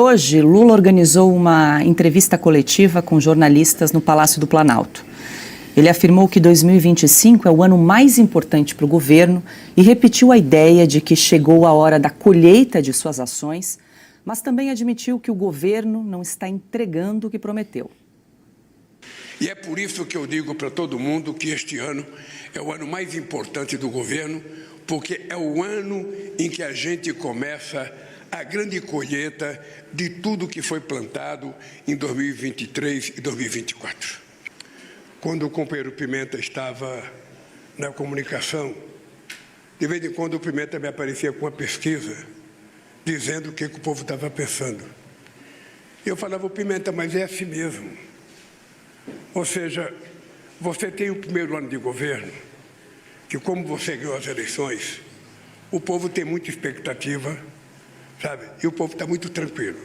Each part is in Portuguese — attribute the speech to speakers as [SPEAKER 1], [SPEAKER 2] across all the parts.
[SPEAKER 1] Hoje, Lula organizou uma entrevista coletiva com jornalistas no Palácio do Planalto. Ele afirmou que 2025 é o ano mais importante para o governo e repetiu a ideia de que chegou a hora da colheita de suas ações, mas também admitiu que o governo não está entregando o que prometeu.
[SPEAKER 2] E é por isso que eu digo para todo mundo que este ano é o ano mais importante do governo, porque é o ano em que a gente começa a grande colheita de tudo que foi plantado em 2023 e 2024. Quando o companheiro Pimenta estava na comunicação, de vez em quando o Pimenta me aparecia com uma pesquisa, dizendo o que o povo estava pensando. Eu falava, Pimenta, mas é assim mesmo. Ou seja, você tem o primeiro ano de governo, que como você ganhou as eleições, o povo tem muita expectativa, sabe? E o povo está muito tranquilo.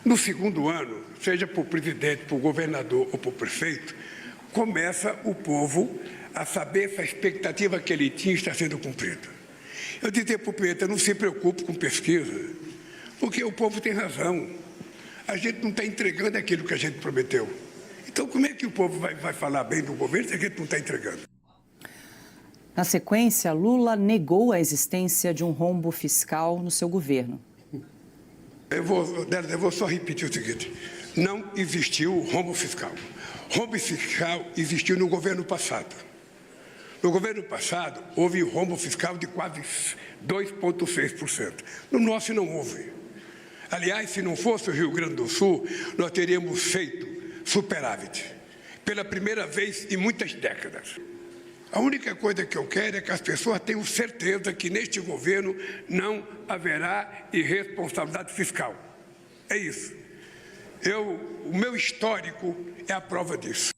[SPEAKER 2] No segundo ano, seja para o presidente, para o governador ou para o prefeito, começa o povo a saber se a expectativa que ele tinha está sendo cumprida. Eu dizia para o Pimenta, não se preocupe com pesquisa, porque o povo tem razão. A gente não está entregando aquilo que a gente prometeu. Então, como é que o povo vai falar bem do governo se a gente não está entregando?
[SPEAKER 1] Na sequência, Lula negou a existência de um rombo fiscal no seu governo.
[SPEAKER 2] Eu vou só repetir o seguinte, não existiu rombo fiscal. Rombo fiscal existiu no governo passado. No governo passado, houve rombo fiscal de quase 2,6%. No nosso não houve. Aliás, se não fosse o Rio Grande do Sul, nós teríamos feito superávit, pela primeira vez em muitas décadas. A única coisa que eu quero é que as pessoas tenham certeza que neste governo não haverá irresponsabilidade fiscal. É isso. O meu histórico é a prova disso.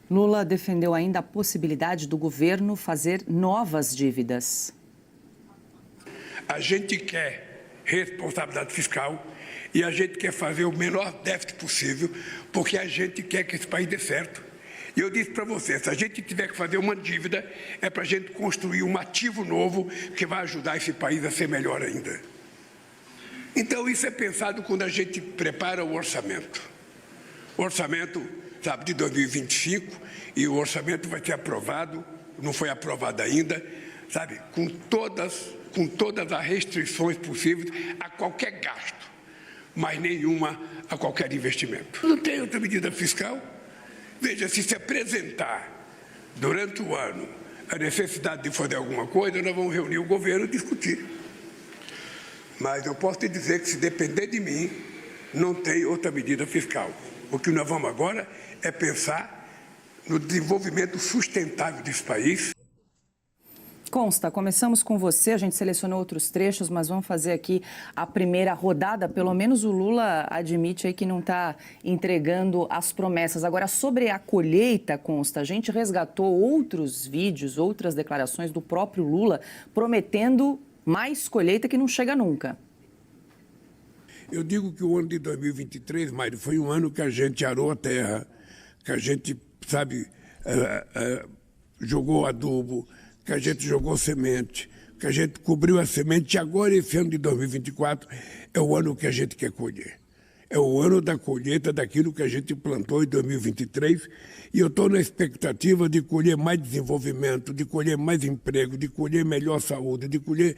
[SPEAKER 1] Lula defendeu ainda a possibilidade do governo fazer novas dívidas.
[SPEAKER 2] A gente quer responsabilidade fiscal e a gente quer fazer o menor déficit possível, porque a gente quer que esse país dê certo. E eu disse para você, se a gente tiver que fazer uma dívida, é para a gente construir um ativo novo que vai ajudar esse país a ser melhor ainda. Então, isso é pensado quando a gente prepara o orçamento. O orçamento, sabe, de 2025, e o orçamento vai ser aprovado, não foi aprovado ainda, sabe, com todas as restrições possíveis a qualquer gasto, mas nenhuma a qualquer investimento. Não tem outra medida fiscal? Veja, se apresentar durante o ano a necessidade de fazer alguma coisa, nós vamos reunir o governo e discutir. Mas eu posso te dizer que, se depender de mim, não tem outra medida fiscal. O que nós vamos agora é pensar no desenvolvimento sustentável desse país.
[SPEAKER 1] Consta, começamos com você, a gente selecionou outros trechos, mas vamos fazer aqui a primeira rodada. Pelo menos o Lula admite aí que não está entregando as promessas. Agora, sobre a colheita, Consta, a gente resgatou outros vídeos, outras declarações do próprio Lula prometendo mais colheita que não chega nunca.
[SPEAKER 2] Eu digo que o ano de 2023, Mário, foi um ano que a gente arou a terra, que a gente, sabe, jogou adubo, que a gente jogou semente, que a gente cobriu a semente, e agora esse ano de 2024 é o ano que a gente quer colher. É o ano da colheita daquilo que a gente plantou em 2023, e eu estou na expectativa de colher mais desenvolvimento, de colher mais emprego, de colher melhor saúde, de colher,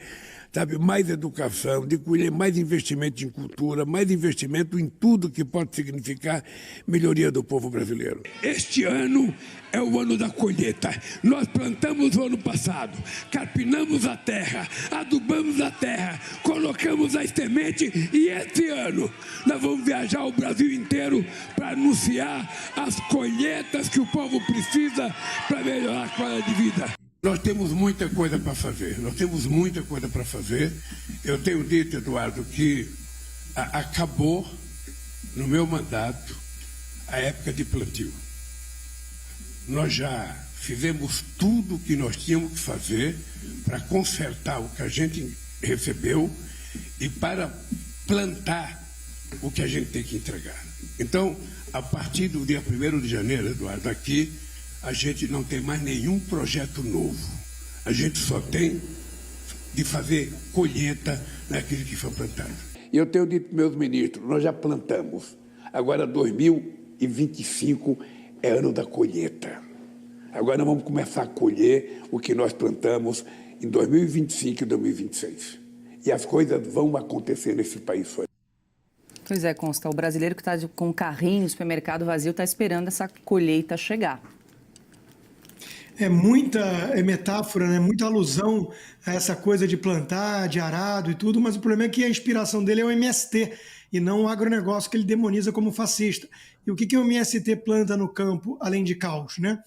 [SPEAKER 2] sabe, mais educação, de colher mais investimento em cultura, mais investimento em tudo que pode significar melhoria do povo brasileiro. Este ano é o ano da colheita. Nós plantamos o ano passado, carpinamos a terra, adubamos a terra, colocamos as sementes, e este ano nós vamos viajar o Brasil inteiro para anunciar as colheitas que o povo precisa para melhorar a qualidade de vida. Nós temos muita coisa para fazer, Eu tenho dito, Eduardo, que acabou no meu mandato a época de plantio. Nós já fizemos tudo o que nós tínhamos que fazer para consertar o que a gente recebeu e para plantar o que a gente tem que entregar. Então, a partir do dia 1º de janeiro, Eduardo, aqui a gente não tem mais nenhum projeto novo. A gente só tem de fazer colheita naquilo que foi plantado. E eu tenho dito para meus ministros, nós já plantamos. Agora 2025 é ano da colheita. Agora nós vamos começar a colher o que nós plantamos em 2025 e 2026. E as coisas vão acontecer nesse país.
[SPEAKER 1] Pois é, Consta, o brasileiro que está com carrinho no supermercado vazio está esperando essa colheita chegar.
[SPEAKER 3] É muita metáfora, né? Muita alusão a essa coisa de plantar, de arado e tudo, mas o problema é que a inspiração dele é o MST e não o agronegócio que ele demoniza como fascista. E o que o MST planta no campo, além de caos, né?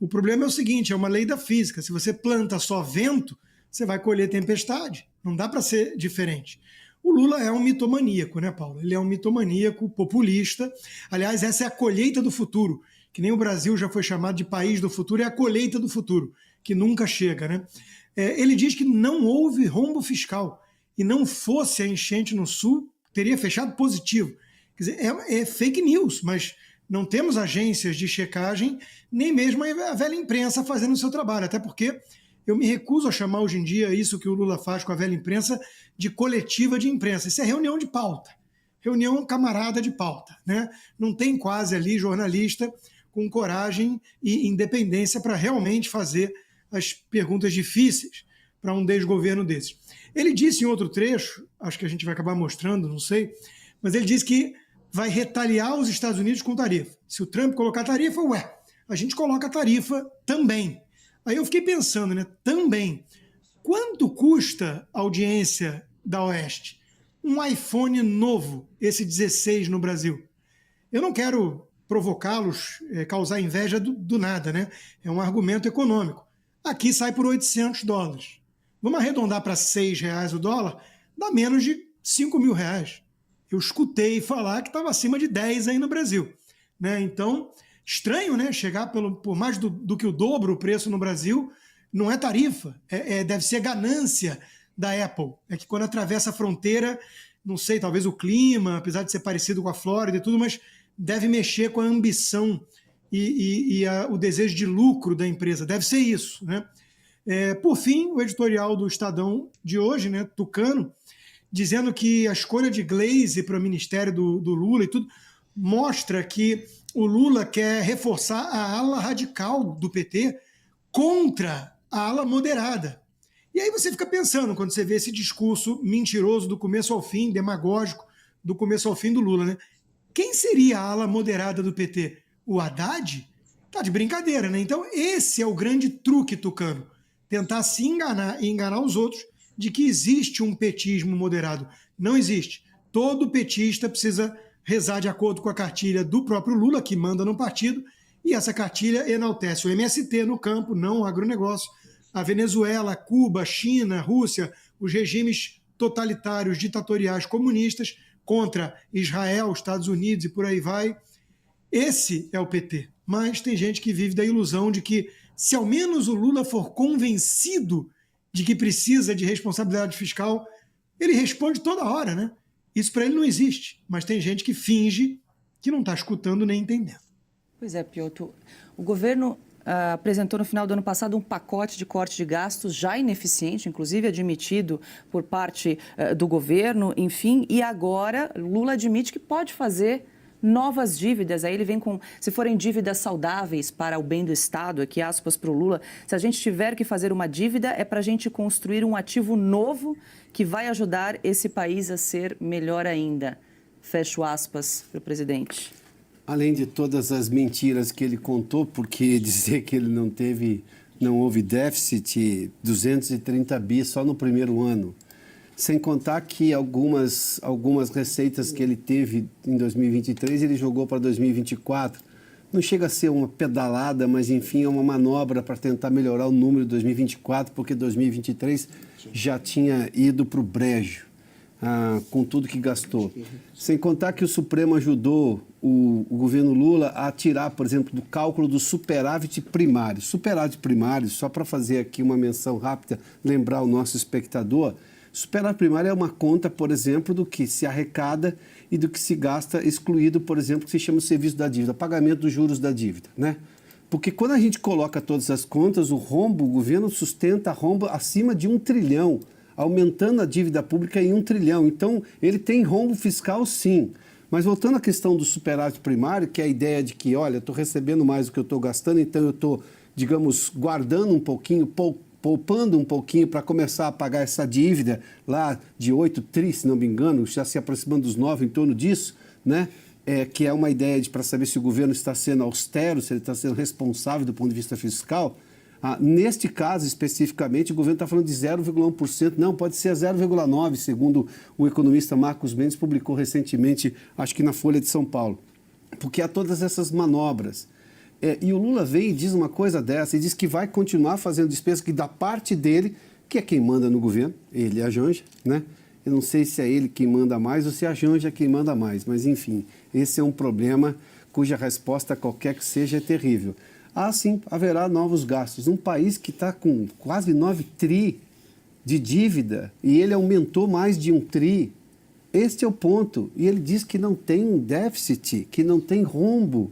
[SPEAKER 3] O problema é o seguinte, é uma lei da física. Se você planta só vento, você vai colher tempestade. Não dá para ser diferente. O Lula é um mitomaníaco, né, Paulo? Ele é um mitomaníaco populista. Aliás, essa é a colheita do futuro, que nem o Brasil já foi chamado de país do futuro, é a colheita do futuro, que nunca chega, né? Ele diz que não houve rombo fiscal e não fosse a enchente no Sul, teria fechado positivo. Quer dizer, é fake news, mas não temos agências de checagem, nem mesmo a velha imprensa fazendo o seu trabalho, até porque eu me recuso a chamar hoje em dia isso que o Lula faz com a velha imprensa de coletiva de imprensa. Isso é reunião de pauta, reunião camarada de pauta, né? Não tem quase ali jornalista com coragem e independência para realmente fazer as perguntas difíceis para um desgoverno desses. Ele disse em outro trecho, acho que a gente vai acabar mostrando, não sei, mas ele disse que vai retaliar os Estados Unidos com tarifa. Se o Trump colocar tarifa, a gente coloca tarifa também. Aí eu fiquei pensando, né, também, quanto custa a audiência da Oeste? Um iPhone novo, esse 16 no Brasil. Eu não quero provocá-los, causar inveja do nada, né? É um argumento econômico. Aqui sai por $800. Vamos arredondar para R$6 o dólar, dá menos de R$5.000. Eu escutei falar que estava acima de 10 aí no Brasil, né? Então, estranho, né? Chegar por mais do que o dobro o preço no Brasil, não é tarifa, deve ser ganância da Apple. É que quando atravessa a fronteira, não sei, talvez o clima, apesar de ser parecido com a Flórida e tudo, mas deve mexer com a ambição e o desejo de lucro da empresa. Deve ser isso, né? Por fim, o editorial do Estadão de hoje, né, Tucano, dizendo que a escolha de Gleisi para o ministério do Lula e tudo mostra que o Lula quer reforçar a ala radical do PT contra a ala moderada. E aí você fica pensando, quando você vê esse discurso mentiroso do começo ao fim, demagógico, do começo ao fim do Lula, né? Quem seria a ala moderada do PT? O Haddad? Tá de brincadeira, né? Então esse é o grande truque, Tucano. Tentar se enganar e enganar os outros de que existe um petismo moderado. Não existe. Todo petista precisa rezar de acordo com a cartilha do próprio Lula, que manda no partido, e essa cartilha enaltece o MST no campo, não o agronegócio, a Venezuela, Cuba, China, Rússia, os regimes totalitários, ditatoriais, comunistas, contra Israel, Estados Unidos e por aí vai. Esse é o PT. Mas tem gente que vive da ilusão de que, se ao menos o Lula for convencido de que precisa de responsabilidade fiscal, ele responde toda hora, né? Isso para ele não existe, mas tem gente que finge que não está escutando nem entendendo.
[SPEAKER 1] Pois é, Piotr. O governo apresentou no final do ano passado um pacote de corte de gastos já ineficiente, inclusive admitido por parte do governo, enfim, e agora Lula admite que pode fazer novas dívidas. Aí ele vem com, se forem dívidas saudáveis para o bem do Estado, aqui aspas para o Lula, se a gente tiver que fazer uma dívida é para a gente construir um ativo novo que vai ajudar esse país a ser melhor ainda. Fecho aspas para o presidente.
[SPEAKER 4] Além de todas as mentiras que ele contou, porque dizer que ele não houve déficit, 230 bi só no primeiro ano. Sem contar que algumas receitas que ele teve em 2023, ele jogou para 2024. Não chega a ser uma pedalada, mas, enfim, é uma manobra para tentar melhorar o número de 2024, porque 2023 já tinha ido para o brejo, com tudo que gastou. Sem contar que o Supremo ajudou o governo Lula a tirar, por exemplo, do cálculo do superávit primário. Superávit primário, só para fazer aqui uma menção rápida, lembrar o nosso espectador, superávit primário é uma conta, por exemplo, do que se arrecada e do que se gasta, excluído, por exemplo, o que se chama o serviço da dívida, pagamento dos juros da dívida, né? Porque quando a gente coloca todas as contas, o governo sustenta rombo acima de 1 trilhão aumentando a dívida pública em 1 trilhão. Então, ele tem rombo fiscal, sim. Mas voltando à questão do superávit primário, que é a ideia de que, olha, eu estou recebendo mais do que eu estou gastando, então eu estou, digamos, guardando um pouquinho, poupando um pouquinho para começar a pagar essa dívida lá de 8 tri, se não me engano, já se aproximando dos 9, em torno disso, né? Que é uma ideia para saber se o governo está sendo austero, se ele está sendo responsável do ponto de vista fiscal. Neste caso, especificamente, o governo está falando de 0,1%. Não, pode ser 0,9%, segundo o economista Marcos Mendes publicou recentemente, acho que na Folha de São Paulo. Porque há todas essas manobras. E o Lula vem e diz uma coisa dessa, e diz que vai continuar fazendo despesa, que da parte dele, que é quem manda no governo, ele e a Janja, né? Eu não sei se é ele quem manda mais ou se é a Janja quem manda mais, mas enfim, esse é um problema cuja resposta, qualquer que seja, é terrível. Sim, haverá novos gastos. Um país que está com quase 9 tri de dívida e ele aumentou mais de 1 tri. Este é o ponto. E ele diz que não tem déficit, que não tem rombo.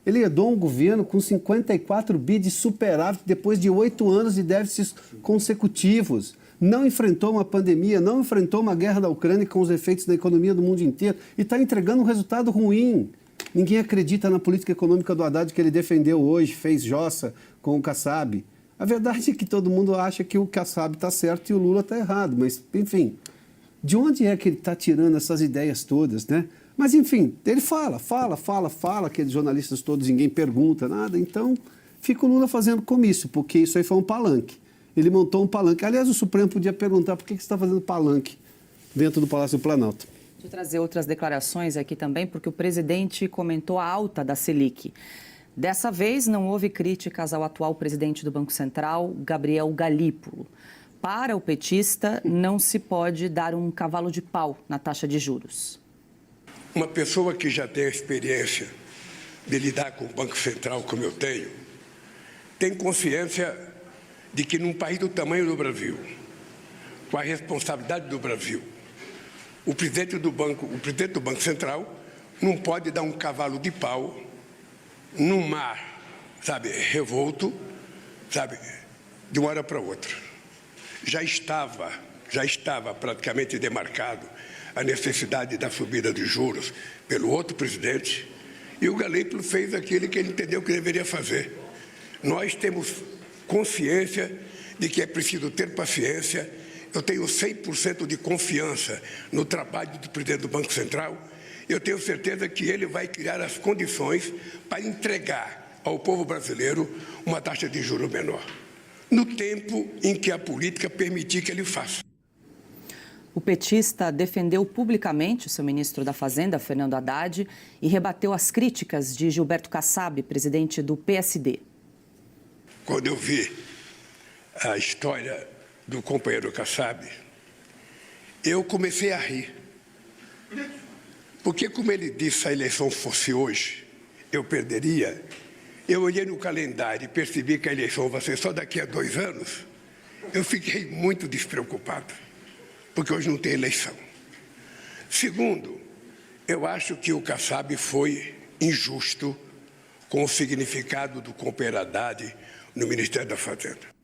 [SPEAKER 4] Ele herdou um governo com 54 bi de superávit depois de 8 anos de déficits consecutivos. Não enfrentou uma pandemia, não enfrentou uma guerra da Ucrânia com os efeitos da economia do mundo inteiro e está entregando um resultado ruim. Ninguém acredita na política econômica do Haddad que ele defendeu hoje, fez jossa com o Kassab. A verdade é que todo mundo acha que o Kassab está certo e o Lula está errado, mas, enfim, de onde é que ele está tirando essas ideias todas, né? Mas, enfim, ele fala, aqueles jornalistas todos, ninguém pergunta nada, então fica o Lula fazendo comício, porque isso aí foi um palanque. Ele montou um palanque. Aliás, o Supremo podia perguntar por que você está fazendo palanque dentro do Palácio do Planalto.
[SPEAKER 1] Deixa eu trazer outras declarações aqui também, porque o presidente comentou a alta da Selic. Dessa vez, não houve críticas ao atual presidente do Banco Central, Gabriel Galípolo. Para o petista, não se pode dar um cavalo de pau na taxa de juros.
[SPEAKER 2] Uma pessoa que já tem a experiência de lidar com o Banco Central, como eu tenho, tem consciência de que num país do tamanho do Brasil, com a responsabilidade do Brasil, o presidente do Banco Central não pode dar um cavalo de pau num mar, sabe, revolto, sabe, de uma hora para outra. Já estava praticamente demarcado a necessidade da subida de juros pelo outro presidente, e o Galípolo fez aquilo que ele entendeu que deveria fazer. Nós temos consciência de que é preciso ter paciência. Eu tenho 100% de confiança no trabalho do presidente do Banco Central. Eu tenho certeza que ele vai criar as condições para entregar ao povo brasileiro uma taxa de juros menor, no tempo em que a política permitir que ele faça.
[SPEAKER 1] O petista defendeu publicamente o seu ministro da Fazenda, Fernando Haddad, e rebateu as críticas de Gilberto Kassab, presidente do PSD.
[SPEAKER 2] Quando eu vi a história do companheiro Kassab, eu comecei a rir. Porque, como ele disse, se a eleição fosse hoje, eu perderia. Eu olhei no calendário e percebi que a eleição vai ser só daqui a 2 anos. Eu fiquei muito despreocupado, porque hoje não tem eleição. Segundo, eu acho que o Kassab foi injusto com o significado do companheiro Haddad no Ministério da Fazenda.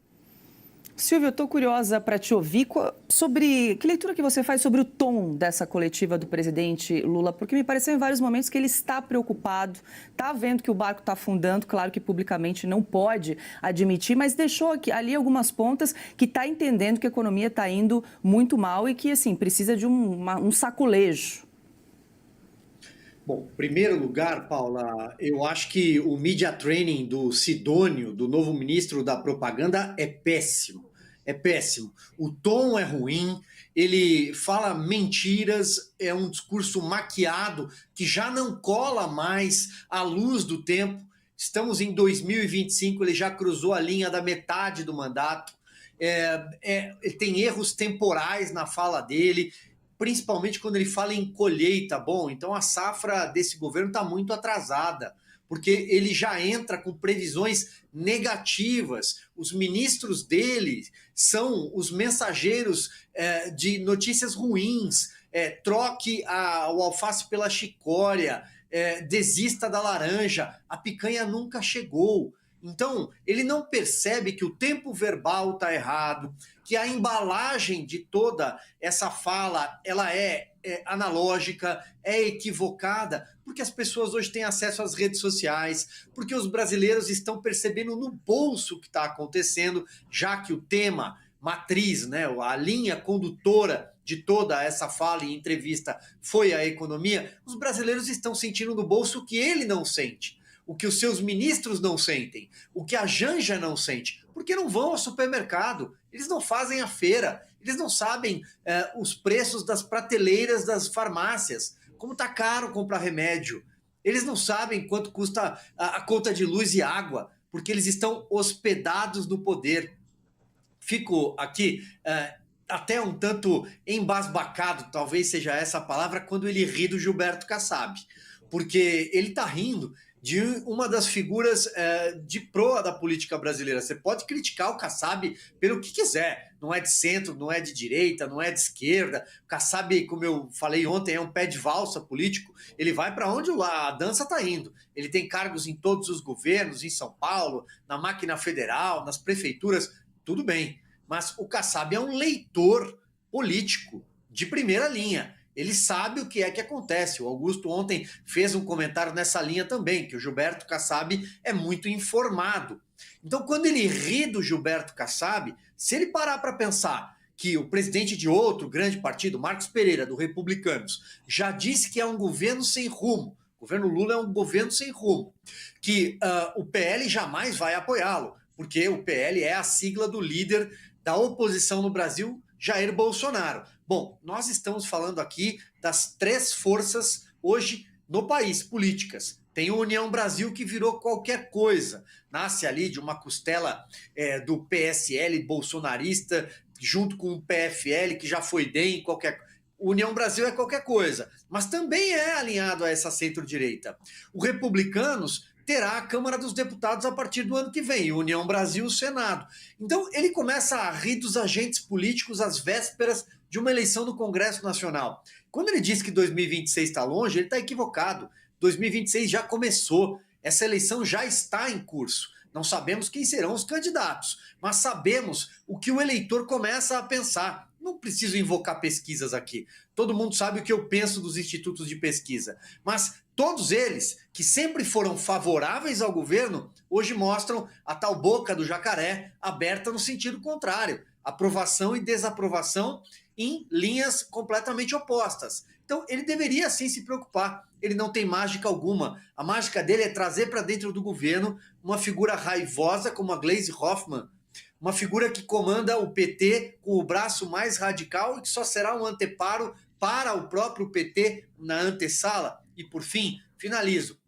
[SPEAKER 1] Silvio, eu estou curiosa para te ouvir sobre que leitura que você faz sobre o tom dessa coletiva do presidente Lula, porque me pareceu em vários momentos que ele está preocupado, está vendo que o barco está afundando, claro que publicamente não pode admitir, mas deixou ali algumas pontas que está entendendo que a economia está indo muito mal e que, assim, precisa de um saculejo.
[SPEAKER 5] Bom, em primeiro lugar, Paula, eu acho que o media training do Sidônio, do novo ministro da Propaganda, é péssimo. É péssimo. O tom é ruim, ele fala mentiras, é um discurso maquiado que já não cola mais à luz do tempo. Estamos em 2025, ele já cruzou a linha da metade do mandato. Ele tem erros temporais na fala dele, principalmente quando ele fala em colheita. Bom, então a safra desse governo está muito atrasada, porque ele já entra com previsões negativas. Os ministros dele são os mensageiros de notícias ruins. Troque o alface pela chicória, desista da laranja. A picanha nunca chegou. Então, ele não percebe que o tempo verbal está errado, que a embalagem de toda essa fala ela é analógica, é equivocada, porque as pessoas hoje têm acesso às redes sociais, porque os brasileiros estão percebendo no bolso o que está acontecendo, já que o tema matriz, né, a linha condutora de toda essa fala e entrevista foi a economia, os brasileiros estão sentindo no bolso o que ele não sente, o que os seus ministros não sentem, o que a Janja não sente, porque não vão ao supermercado, eles não fazem a feira, eles não sabem os preços das prateleiras das farmácias, como está caro comprar remédio, eles não sabem quanto custa a conta de luz e água, porque eles estão hospedados no poder. Fico aqui até um tanto embasbacado, talvez seja essa a palavra, quando ele ri do Gilberto Kassab, porque ele está rindo de uma das figuras de proa da política brasileira. Você pode criticar o Kassab pelo que quiser, não é de centro, não é de direita, não é de esquerda. O Kassab, como eu falei ontem, é um pé de valsa político, ele vai para onde a dança está indo. Ele tem cargos em todos os governos, em São Paulo, na máquina federal, nas prefeituras, tudo bem. Mas o Kassab é um leitor político de primeira linha. Ele sabe o que é que acontece. O Augusto ontem fez um comentário nessa linha também, que o Gilberto Kassab é muito informado. Então, quando ele ri do Gilberto Kassab, se ele parar para pensar que o presidente de outro grande partido, Marcos Pereira, do Republicanos, já disse que é um governo sem rumo, o governo Lula é um governo sem rumo, que o PL jamais vai apoiá-lo, porque o PL é a sigla do líder da oposição no Brasil, Jair Bolsonaro. Bom, nós estamos falando aqui das três forças hoje no país, políticas. Tem o União Brasil, que virou qualquer coisa. Nasce ali de uma costela do PSL bolsonarista, junto com o PFL, que já foi DEM, qualquer coisa. União Brasil é qualquer coisa, mas também é alinhado a essa centro-direita. O Republicanos terá a Câmara dos Deputados a partir do ano que vem, União Brasil, o Senado. Então, ele começa a rir dos agentes políticos às vésperas de uma eleição do Congresso Nacional. Quando ele diz que 2026 está longe, ele está equivocado. 2026 já começou, essa eleição já está em curso. Não sabemos quem serão os candidatos, mas sabemos o que o eleitor começa a pensar. Não preciso invocar pesquisas aqui. Todo mundo sabe o que eu penso dos institutos de pesquisa. Mas todos eles, que sempre foram favoráveis ao governo, hoje mostram a tal boca do jacaré aberta no sentido contrário. Aprovação e desaprovação em linhas completamente opostas. Então, ele deveria sim se preocupar. Ele não tem mágica alguma. A mágica dele é trazer para dentro do governo uma figura raivosa como a Gleisi Hoffmann, uma figura que comanda o PT com o braço mais radical e que só será um anteparo para o próprio PT na antessala. E, por fim, finalizo.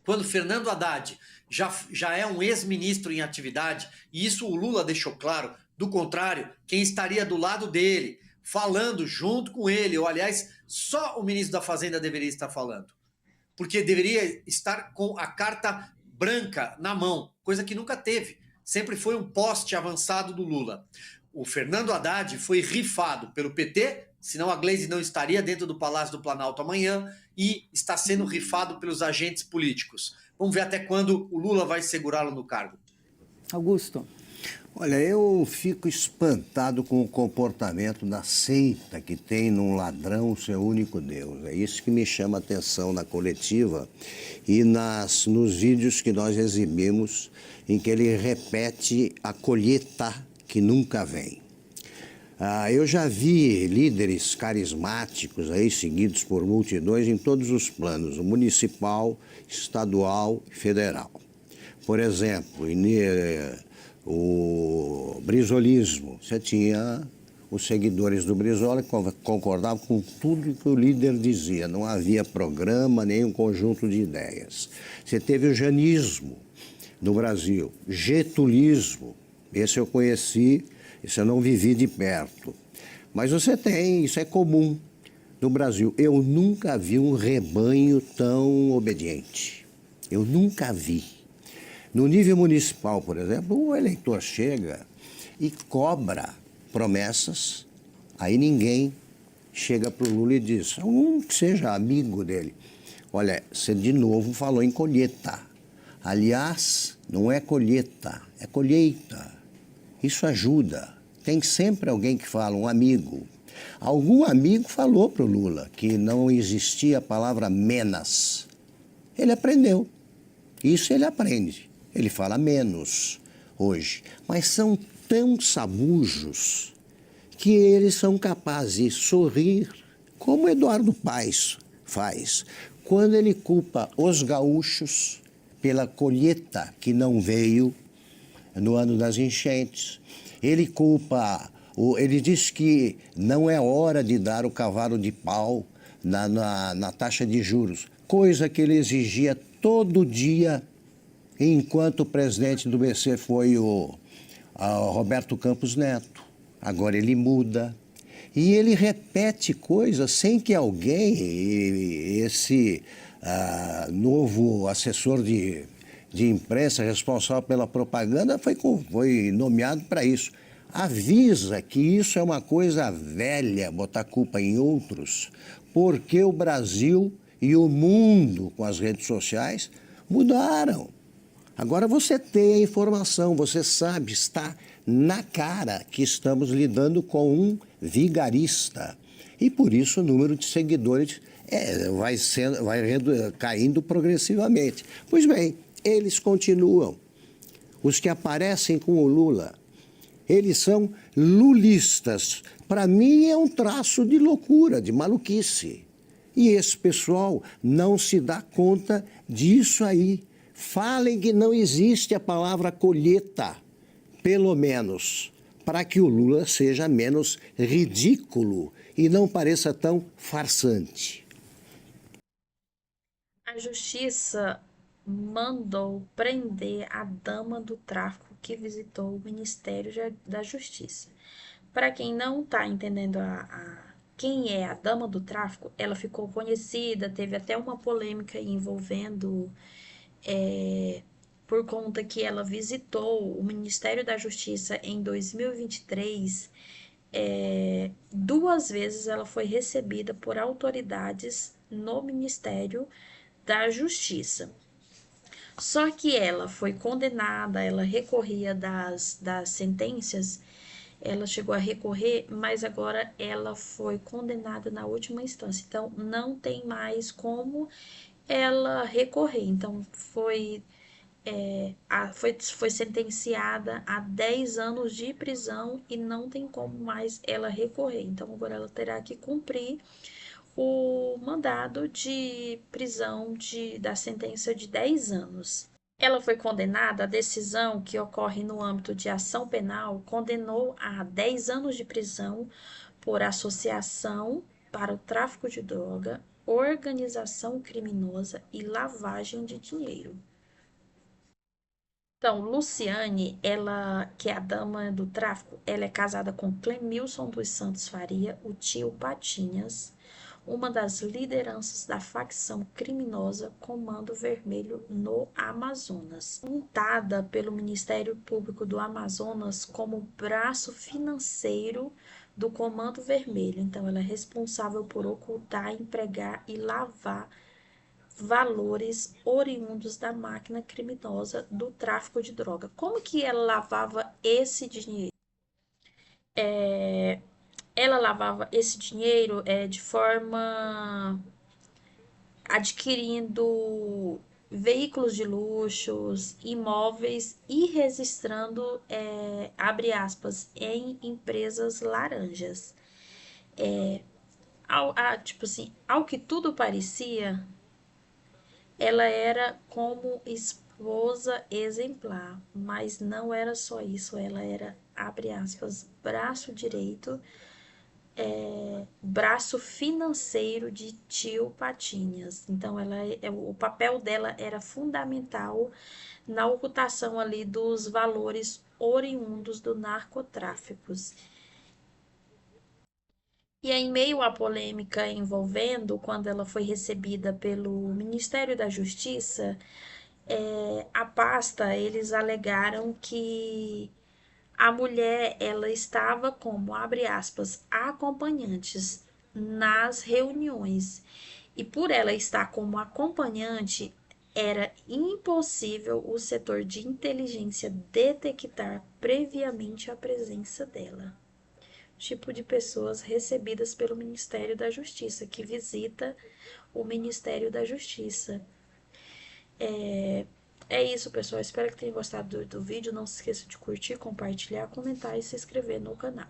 [SPEAKER 5] Quando Fernando Haddad já é um ex-ministro em atividade, e isso o Lula deixou claro, do contrário, quem estaria do lado dele, falando junto com ele, ou aliás, só o ministro da Fazenda deveria estar falando, porque deveria estar com a carta branca na mão, coisa que nunca teve, sempre foi um poste avançado do Lula. O Fernando Haddad foi rifado pelo PT, senão a Gleisi não estaria dentro do Palácio do Planalto amanhã, e está sendo rifado pelos agentes políticos. Vamos ver até quando o Lula vai segurá-lo no cargo.
[SPEAKER 1] Augusto.
[SPEAKER 6] Olha, eu fico espantado com o comportamento da seita que tem num ladrão seu único Deus. É isso que me chama a atenção na coletiva e nos vídeos que nós exibimos, em que ele repete a colheita que nunca vem. Eu já vi líderes carismáticos aí, seguidos por multidões em todos os planos, o municipal, estadual e federal. Por exemplo, o brizolismo, você tinha os seguidores do Brizola que concordavam com tudo que o líder dizia, não havia programa nem um conjunto de ideias. Você teve o janismo no Brasil, getulismo, esse eu conheci, esse eu não vivi de perto. Mas você tem, isso é comum no Brasil. Eu nunca vi um rebanho tão obediente, eu nunca vi. No nível municipal, por exemplo, o eleitor chega e cobra promessas, aí ninguém chega para o Lula e diz, um que seja amigo dele, olha, você de novo falou em colheita, Aliás, não é colheita, é colheita. Isso ajuda. Tem sempre alguém que fala, um amigo. Algum amigo falou para o Lula que não existia a palavra menos. Ele aprendeu. Isso ele aprende. Ele fala menos hoje. Mas são tão sabujos que eles são capazes de sorrir, como Eduardo Paes faz, quando ele culpa os gaúchos pela colheita que não veio no ano das enchentes. Ele culpa, ele diz que não é hora de dar o cavalo de pau na taxa de juros, coisa que ele exigia todo dia, enquanto o presidente do BC foi o Roberto Campos Neto. Agora ele muda. E ele repete coisas sem que alguém, esse novo assessor de imprensa responsável pela propaganda, foi nomeado para isso. Avisa que isso é uma coisa velha, botar culpa em outros, porque o Brasil e o mundo com as redes sociais mudaram. Agora você tem a informação, você sabe, está na cara que estamos lidando com um vigarista. E por isso o número de seguidores vai caindo progressivamente. Pois bem, eles continuam. Os que aparecem com o Lula, eles são lulistas. Para mim é um traço de loucura, de maluquice. E esse pessoal não se dá conta disso aí. Falem que não existe a palavra colheita, pelo menos, para que o Lula seja menos ridículo e não pareça tão farsante.
[SPEAKER 7] A justiça mandou prender a dama do tráfico que visitou o Ministério da Justiça. Para quem não está entendendo quem é a dama do tráfico, ela ficou conhecida, teve até uma polêmica envolvendo por conta que ela visitou o Ministério da Justiça em 2023. 2 vezes ela foi recebida por autoridades no Ministério da Justiça. Só que ela foi condenada, ela recorria das sentenças, ela chegou a recorrer, mas agora ela foi condenada na última instância. Então, não tem mais como ela recorrer. Então, foi sentenciada a 10 anos de prisão e não tem como mais ela recorrer. Então, agora ela terá que cumprir o mandado de prisão da sentença de 10 anos. Ela foi condenada, a decisão que ocorre no âmbito de ação penal condenou a 10 anos de prisão por associação para o tráfico de droga, organização criminosa e lavagem de dinheiro. Então, Luciane, ela, que é a dama do tráfico, ela é casada com Clemilson dos Santos Faria, o tio Patinhas, uma das lideranças da facção criminosa Comando Vermelho no Amazonas, montada pelo Ministério Público do Amazonas como braço financeiro do Comando Vermelho. Então, ela é responsável por ocultar, empregar e lavar valores oriundos da máquina criminosa do tráfico de droga. Como que ela lavava esse dinheiro? Ela lavava esse dinheiro de forma adquirindo veículos de luxos, imóveis e registrando, abre aspas, em empresas laranjas. Tipo assim, ao que tudo parecia, ela era como esposa exemplar, mas não era só isso, ela era, abre aspas, braço direito, braço financeiro de tio Patinhas. Então, o papel dela era fundamental na ocultação ali dos valores oriundos do narcotráfico. E em meio à polêmica envolvendo, quando ela foi recebida pelo Ministério da Justiça, a pasta, eles alegaram que a mulher, ela estava como, abre aspas, acompanhantes nas reuniões. E por ela estar como acompanhante, era impossível o setor de inteligência detectar previamente a presença dela. Tipo de pessoas recebidas pelo Ministério da Justiça, que visita o Ministério da Justiça. É isso, pessoal. Espero que tenham gostado do vídeo. Não se esqueça de curtir, compartilhar, comentar e se inscrever no canal.